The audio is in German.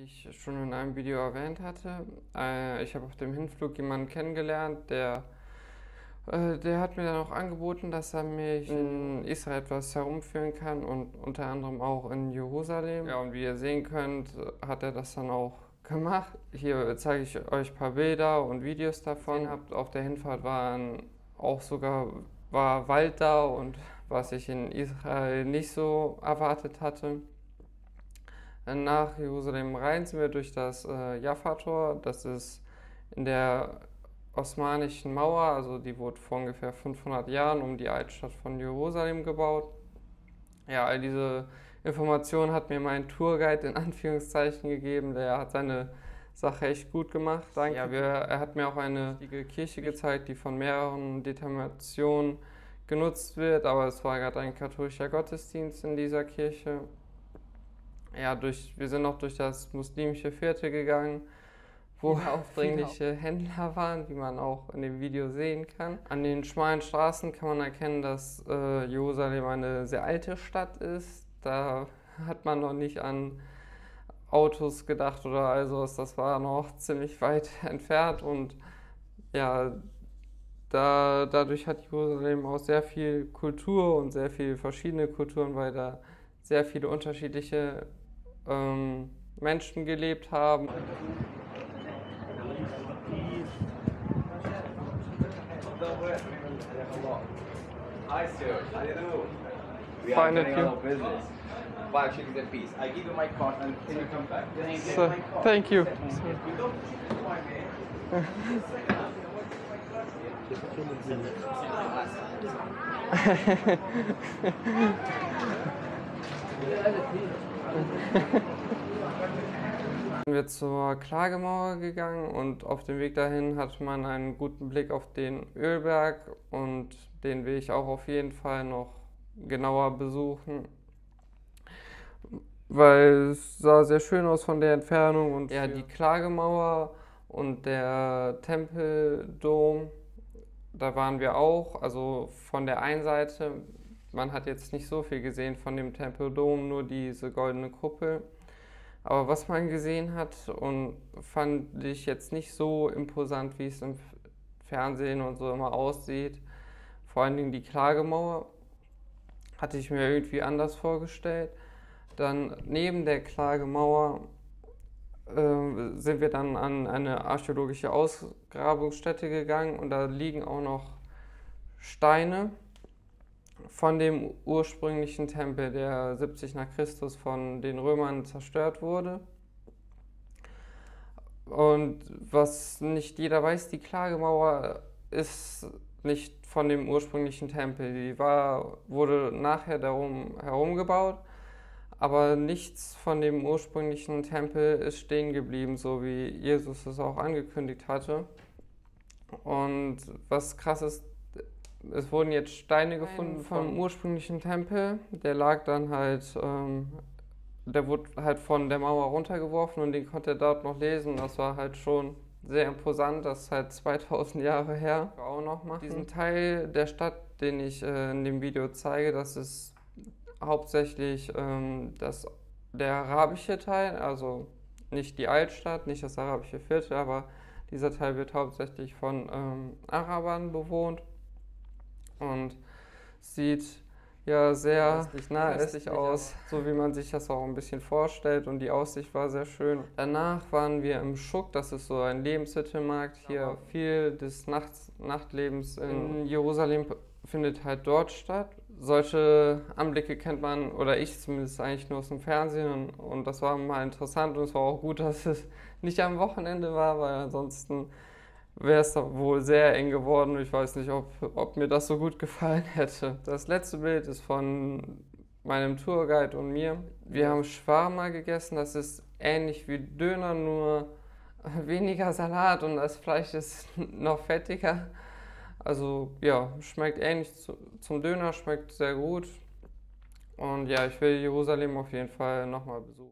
Wie ich schon in einem Video erwähnt hatte, ich habe auf dem Hinflug jemanden kennengelernt, der hat mir dann auch angeboten, dass er mich in Israel etwas herumführen kann und unter anderem auch in Jerusalem. Ja, und wie ihr sehen könnt, hat er das dann auch gemacht. Hier zeige ich euch ein paar Bilder und Videos davon. Auf der Hinfahrt war Wald da, und was ich in Israel nicht so erwartet hatte. Nach Jerusalem rein sind wir durch das Jaffa-Tor. Das ist in der Osmanischen Mauer, also die wurde vor ungefähr 500 Jahren um die Altstadt von Jerusalem gebaut. Ja, all diese Informationen hat mir mein Tourguide in Anführungszeichen gegeben. Der hat seine Sache echt gut gemacht. Danke. Ja, er hat mir auch eine Kirche gezeigt, die von mehreren Denominationen genutzt wird, aber es war gerade ein katholischer Gottesdienst in dieser Kirche. Ja, wir sind noch durch das muslimische Viertel gegangen, wo aufdringliche Händler waren, wie man auch in dem Video sehen kann. An den schmalen Straßen kann man erkennen, dass Jerusalem eine sehr alte Stadt ist. Da hat man noch nicht an Autos gedacht oder also, das war noch ziemlich weit entfernt, und ja, dadurch hat Jerusalem auch sehr viel Kultur und sehr viele verschiedene Kulturen, weil da sehr viele unterschiedliche Menschen gelebt haben. Hi, sir. How do you do? We are Fine, getting thank you. out of business. 5 shillings a piece. I give you my card and can you come back? Then you get So, my card. thank you. You don't choose my name. Sind wir zur Klagemauer gegangen, und auf dem Weg dahin hatte man einen guten Blick auf den Ölberg, und den will ich auch auf jeden Fall noch genauer besuchen, weil es sah sehr schön aus von der Entfernung. Und ja, die Klagemauer und der Tempeldom, da waren wir auch, also von der einen Seite. Man hat jetzt nicht so viel gesehen von dem Tempeldom, nur diese goldene Kuppel. Aber was man gesehen hat, und fand ich jetzt nicht so imposant, wie es im Fernsehen und so immer aussieht. Vor allen Dingen die Klagemauer hatte ich mir irgendwie anders vorgestellt. Dann neben der Klagemauer sind wir dann an eine archäologische Ausgrabungsstätte gegangen, und da liegen auch noch Steine von dem ursprünglichen Tempel, der 70 nach Christus von den Römern zerstört wurde. Und was nicht jeder weiß, die Klagemauer ist nicht von dem ursprünglichen Tempel. Wurde nachher darum herum gebaut, aber nichts von dem ursprünglichen Tempel ist stehen geblieben, so wie Jesus es auch angekündigt hatte. Und was krass ist, es wurden jetzt Steine gefunden vom ursprünglichen Tempel. Der wurde halt von der Mauer runtergeworfen, und den konnte er dort noch lesen. Das war halt schon sehr imposant. Das ist halt 2000 Jahre her. Auch noch machen. Diesen Teil der Stadt, den ich in dem Video zeige, das ist hauptsächlich der arabische Teil, also nicht die Altstadt, nicht das arabische Viertel, aber dieser Teil wird hauptsächlich von Arabern bewohnt und sieht ja sehr östlich aus, so wie man sich das auch ein bisschen vorstellt, und die Aussicht war sehr schön. Danach waren wir im Schuk, das ist so ein Lebensmittelmarkt. Hier viel des Nachtlebens in Jerusalem findet halt dort statt. Solche Anblicke kennt man, oder ich zumindest, eigentlich nur aus dem Fernsehen, und das war mal interessant, und es war auch gut, dass es nicht am Wochenende war, weil ansonsten wäre es da wohl sehr eng geworden. Ich weiß nicht, ob mir das so gut gefallen hätte. Das letzte Bild ist von meinem Tourguide und mir. Wir haben Shawarma gegessen, das ist ähnlich wie Döner, nur weniger Salat, und das Fleisch ist noch fettiger. Also ja, schmeckt ähnlich zum Döner, schmeckt sehr gut. Und ja, ich will Jerusalem auf jeden Fall nochmal besuchen.